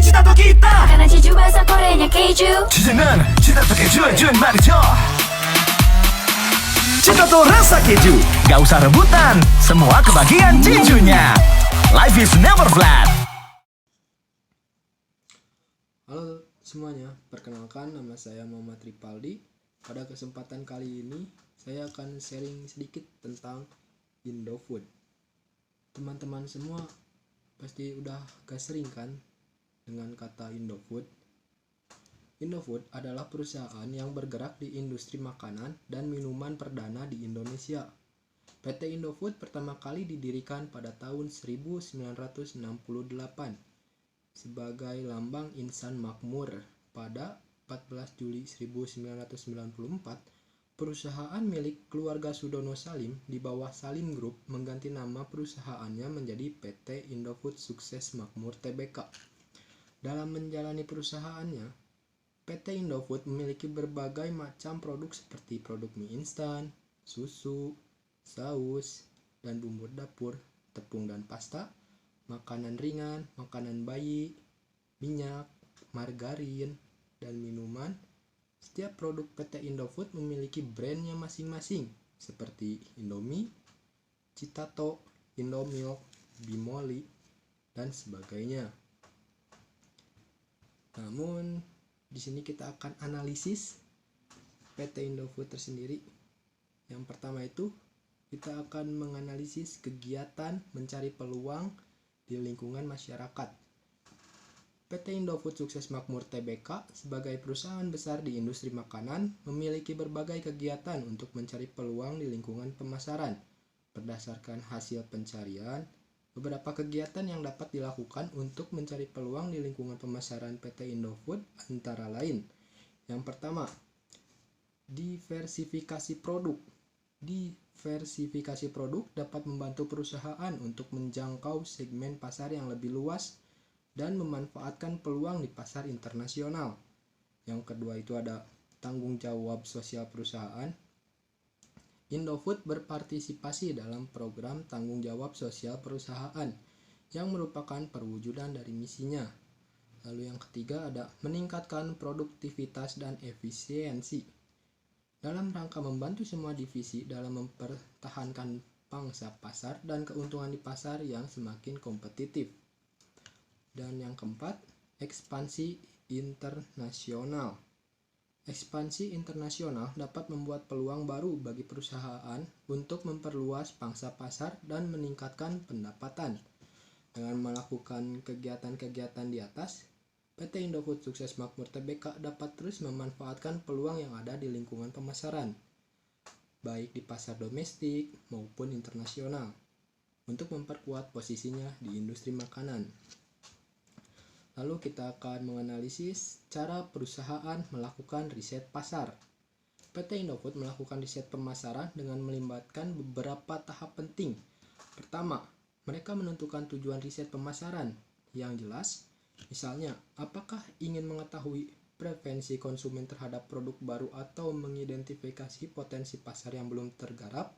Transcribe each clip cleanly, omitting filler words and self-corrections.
cinta tuh kita. Karena Jeju bahasa Koreanya keju. Jeju는 cinta tuh keju 말이죠. Cinta tuh rasa keju, gak usah rebutan, semua kebagian Jejunya. Life is never flat. Halo semuanya, perkenalkan nama saya Muhammad Ripaldi. Pada kesempatan kali ini saya akan sharing sedikit tentang Indofood. Teman-teman semua pasti udah gak sering kan dengan kata Indofood. Indofood adalah perusahaan yang bergerak di industri makanan dan minuman perdana di Indonesia. PT Indofood pertama kali didirikan pada tahun 1968 sebagai lambang insan makmur. Pada 14 Juli 1994, perusahaan milik keluarga Sudono Salim di bawah Salim Group mengganti nama perusahaannya menjadi PT Indofood Sukses Makmur Tbk. Dalam menjalani perusahaannya, PT Indofood memiliki berbagai macam produk seperti produk mie instan, susu, saus, dan bumbu dapur, tepung dan pasta, makanan ringan, makanan bayi, minyak, margarin, dan minuman. Setiap produk PT Indofood memiliki brandnya masing-masing seperti Indomie, Citato, Indomilk, Bimoli, dan sebagainya. Namun di sini kita akan analisis PT Indofood tersendiri. Yang pertama itu kita akan menganalisis kegiatan mencari peluang di lingkungan masyarakat. PT Indofood Sukses Makmur Tbk sebagai perusahaan besar di industri makanan memiliki berbagai kegiatan untuk mencari peluang di lingkungan pemasaran. Berdasarkan hasil pencarian, beberapa kegiatan yang dapat dilakukan untuk mencari peluang di lingkungan pemasaran PT Indofood antara lain. Yang pertama, diversifikasi produk. Diversifikasi produk dapat membantu perusahaan untuk menjangkau segmen pasar yang lebih luas dan memanfaatkan peluang di pasar internasional. Yang kedua itu ada tanggung jawab sosial perusahaan. Indofood berpartisipasi dalam program tanggung jawab sosial perusahaan yang merupakan perwujudan dari misinya. Lalu yang ketiga ada meningkatkan produktivitas dan efisiensi. Dalam rangka membantu semua divisi dalam mempertahankan pangsa pasar dan keuntungan di pasar yang semakin kompetitif. Dan yang keempat, ekspansi internasional. Ekspansi internasional dapat membuat peluang baru bagi perusahaan untuk memperluas pangsa pasar dan meningkatkan pendapatan. Dengan melakukan kegiatan-kegiatan di atas, PT Indofood Sukses Makmur Tbk dapat terus memanfaatkan peluang yang ada di lingkungan pemasaran, baik di pasar domestik maupun internasional, untuk memperkuat posisinya di industri makanan. Lalu kita akan menganalisis cara perusahaan melakukan riset pasar. PT Indofood melakukan riset pemasaran dengan melibatkan beberapa tahap penting. Pertama, mereka menentukan tujuan riset pemasaran yang jelas. Misalnya, apakah ingin mengetahui preferensi konsumen terhadap produk baru atau mengidentifikasi potensi pasar yang belum tergarap.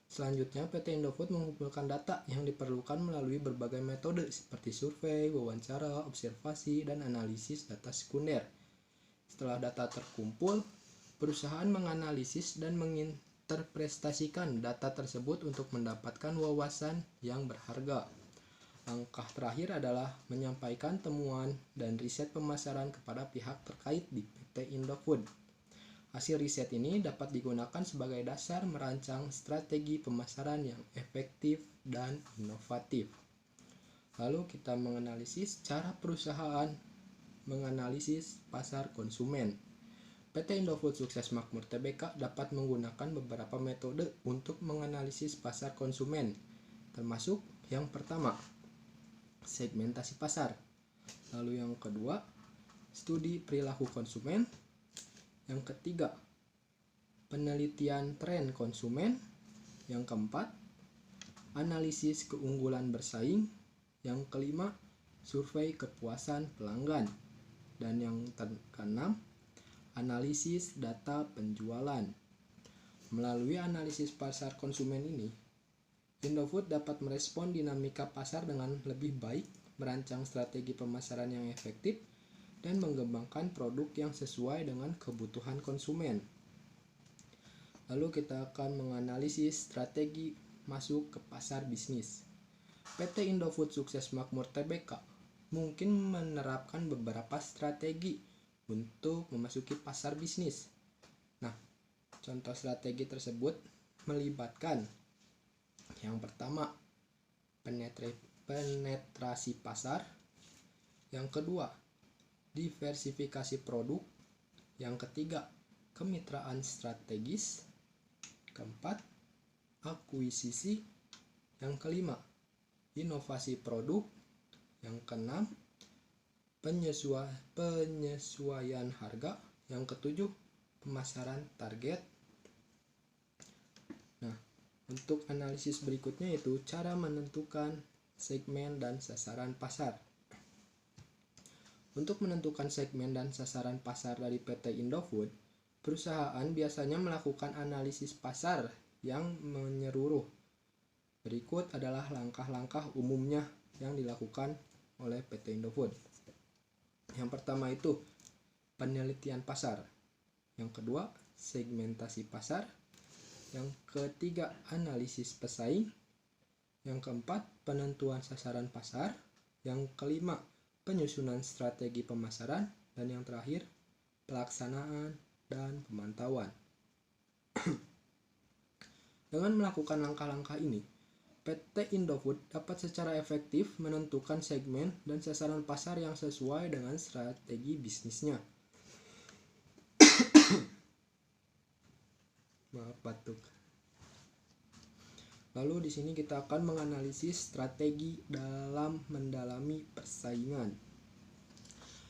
Selanjutnya, PT Indofood mengumpulkan data yang diperlukan melalui berbagai metode seperti survei, wawancara, observasi, dan analisis data sekunder. Setelah data terkumpul, perusahaan menganalisis dan menginterpretasikan data tersebut untuk mendapatkan wawasan yang berharga. Langkah terakhir adalah menyampaikan temuan dan riset pemasaran kepada pihak terkait di PT Indofood. Hasil riset ini dapat digunakan sebagai dasar merancang strategi pemasaran yang efektif dan inovatif. Lalu kita menganalisis cara perusahaan menganalisis pasar konsumen. PT Indofood Sukses Makmur Tbk dapat menggunakan beberapa metode untuk menganalisis pasar konsumen, termasuk yang pertama, segmentasi pasar. Lalu yang kedua, studi perilaku konsumen. Yang ketiga, penelitian tren konsumen. Yang keempat, analisis keunggulan bersaing. Yang kelima, survei kepuasan pelanggan. Dan yang keenam, analisis data penjualan. Melalui analisis pasar konsumen ini, Indofood dapat merespon dinamika pasar dengan lebih baik merancang strategi pemasaran yang efektif, dan mengembangkan produk yang sesuai dengan kebutuhan konsumen. Lalu kita akan menganalisis strategi masuk ke pasar bisnis. PT Indofood Sukses Makmur Tbk mungkin menerapkan beberapa strategi untuk memasuki pasar bisnis. Nah, contoh strategi tersebut melibatkan yang pertama, penetrasi pasar, yang kedua, diversifikasi produk, yang ketiga, kemitraan strategis, keempat, akuisisi, yang kelima, inovasi produk, yang keenam, penyesuaian harga, yang ketujuh, pemasaran target. Nah, untuk analisis berikutnya yaitu cara menentukan segmen dan sasaran pasar. Untuk menentukan segmen dan sasaran pasar dari PT Indofood, perusahaan biasanya melakukan analisis pasar yang menyeluruh. Berikut adalah langkah-langkah umumnya yang dilakukan oleh PT Indofood. Yang pertama itu penelitian pasar. Yang kedua, segmentasi pasar. Yang ketiga, analisis pesaing. Yang keempat, penentuan sasaran pasar. Yang kelima, penyusunan strategi pemasaran. Dan yang terakhir, pelaksanaan dan pemantauan. Dengan melakukan langkah-langkah ini, PT Indofood dapat secara efektif menentukan segmen dan sasaran pasar yang sesuai dengan strategi bisnisnya. Maaf batuk. Lalu di sini kita akan menganalisis strategi dalam mendalami persaingan.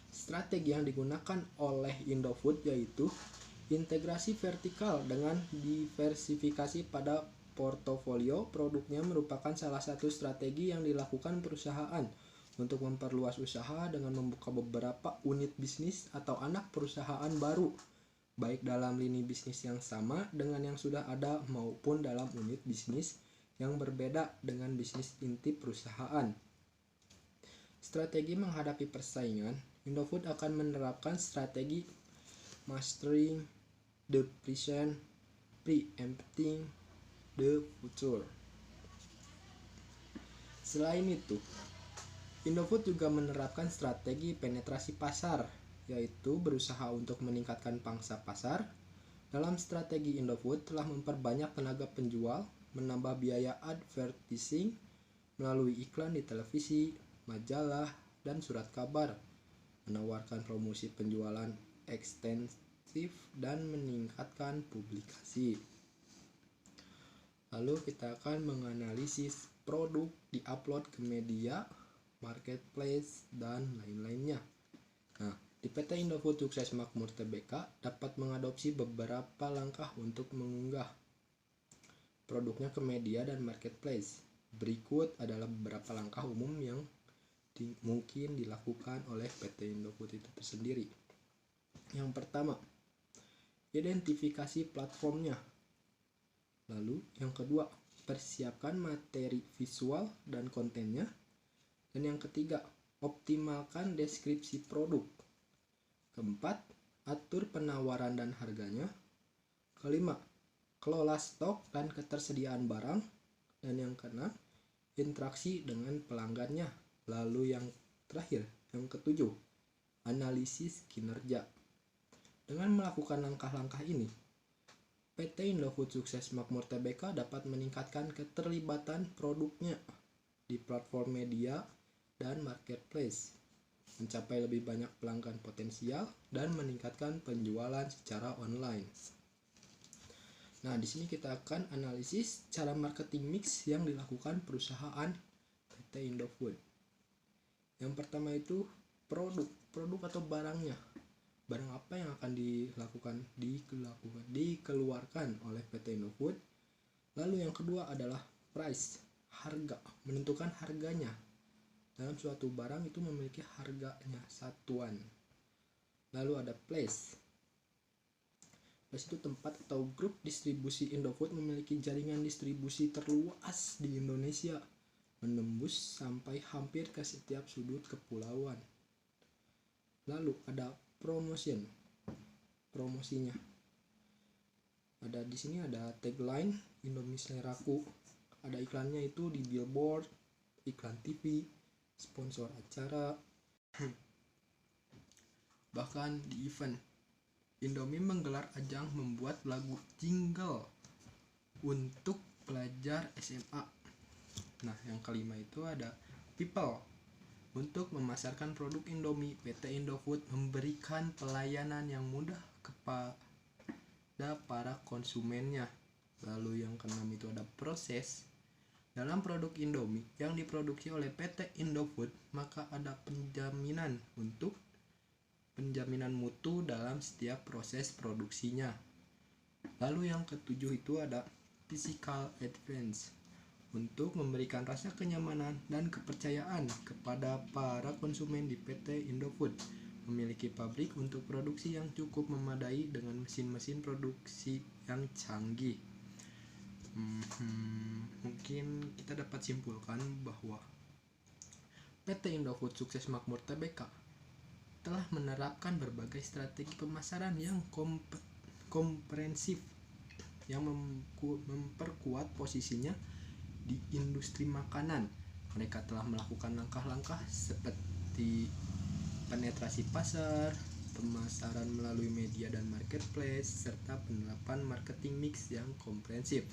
Strategi yang digunakan oleh Indofood yaitu integrasi vertikal dengan diversifikasi pada portofolio produknya merupakan salah satu strategi yang dilakukan perusahaan untuk memperluas usaha dengan membuka beberapa unit bisnis atau anak perusahaan baru, baik dalam lini bisnis yang sama dengan yang sudah ada maupun dalam unit bisnis yang berbeda dengan bisnis inti perusahaan. Strategi menghadapi persaingan, Indofood akan menerapkan strategi mastering the present, preempting the future. Selain itu, Indofood juga menerapkan strategi penetrasi pasar, yaitu berusaha untuk meningkatkan pangsa pasar. Dalam strategi Indofood telah memperbanyak tenaga penjual, menambah biaya advertising melalui iklan di televisi, majalah, dan surat kabar, menawarkan promosi penjualan ekstensif, dan meningkatkan publikasi. Lalu kita akan menganalisis produk diupload ke media, marketplace, dan lain-lainnya. Nah, di PT Indofood Sukses Makmur Tbk dapat mengadopsi beberapa langkah untuk mengunggah produknya ke media dan marketplace. Berikut adalah beberapa langkah umum yang mungkin dilakukan oleh PT Indofood itu tersendiri. Yang pertama, identifikasi platformnya. Lalu yang kedua, persiapkan materi visual dan kontennya. Dan yang ketiga, optimalkan deskripsi produk. Keempat, atur penawaran dan harganya. Kelima, kelola stok dan ketersediaan barang. Dan yang keenam, interaksi dengan pelanggannya. Lalu yang terakhir, yang ketujuh, analisis kinerja. Dengan melakukan langkah-langkah ini, PT Indofood Sukses Makmur Tbk dapat meningkatkan keterlibatan produknya di platform media dan marketplace, mencapai lebih banyak pelanggan potensial, dan meningkatkan penjualan secara online. Nah, di sini kita akan analisis cara marketing mix yang dilakukan perusahaan PT Indofood. Yang pertama itu produk atau barangnya. Barang apa yang akan dikeluarkan oleh PT Indofood. Lalu yang kedua adalah price, harga, menentukan harganya. Dalam suatu barang itu memiliki harganya satuan. Lalu ada place. Place itu tempat atau grup distribusi Indofood memiliki jaringan distribusi terluas di Indonesia menembus sampai hampir ke setiap sudut kepulauan. Lalu ada promosinya. Ada di sini ada tagline Indomie Seleraku. Ada iklannya itu di billboard, iklan TV, sponsor acara, bahkan di event. Indomie menggelar ajang membuat lagu jingle untuk pelajar SMA. Nah, yang kelima itu ada People. Untuk memasarkan produk Indomie, PT Indofood memberikan pelayanan yang mudah kepada para konsumennya. Lalu yang keenam itu ada Proses. Dalam produk Indomie yang diproduksi oleh PT Indofood, maka ada penjaminan mutu dalam setiap proses produksinya. Lalu yang ketujuh itu ada Physical Advance, untuk memberikan rasa kenyamanan dan kepercayaan kepada para konsumen di PT Indofood. Memiliki pabrik untuk produksi yang cukup memadai dengan mesin-mesin produksi yang canggih. Mungkin kita dapat simpulkan bahwa PT Indofood Sukses Makmur Tbk telah menerapkan berbagai strategi pemasaran yang komprehensif yang memperkuat posisinya di industri makanan. Mereka telah melakukan langkah-langkah seperti penetrasi pasar, pemasaran melalui media dan marketplace, serta penerapan marketing mix yang komprehensif.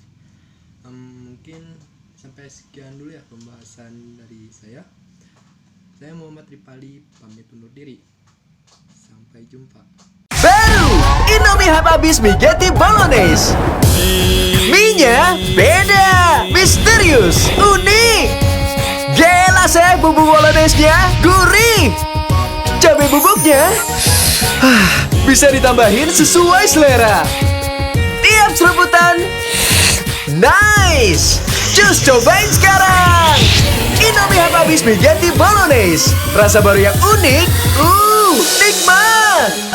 Mungkin sampai sekian dulu ya pembahasan dari saya. Saya Muhammad Ripali, pamit undur diri. Sampai jumpa. Baru Indomie Habis Spaghetti Bolognese. Mie-nya beda, misterius, unik. Gila sih, bumbu bolognese-nya gurih. Cabai bubuknya bisa ditambahin sesuai selera. Tiap serebutan nice. Just cobain sekarang. Indomie Habis Spaghetti Bolognese. Rasa baru yang unik, nikmat.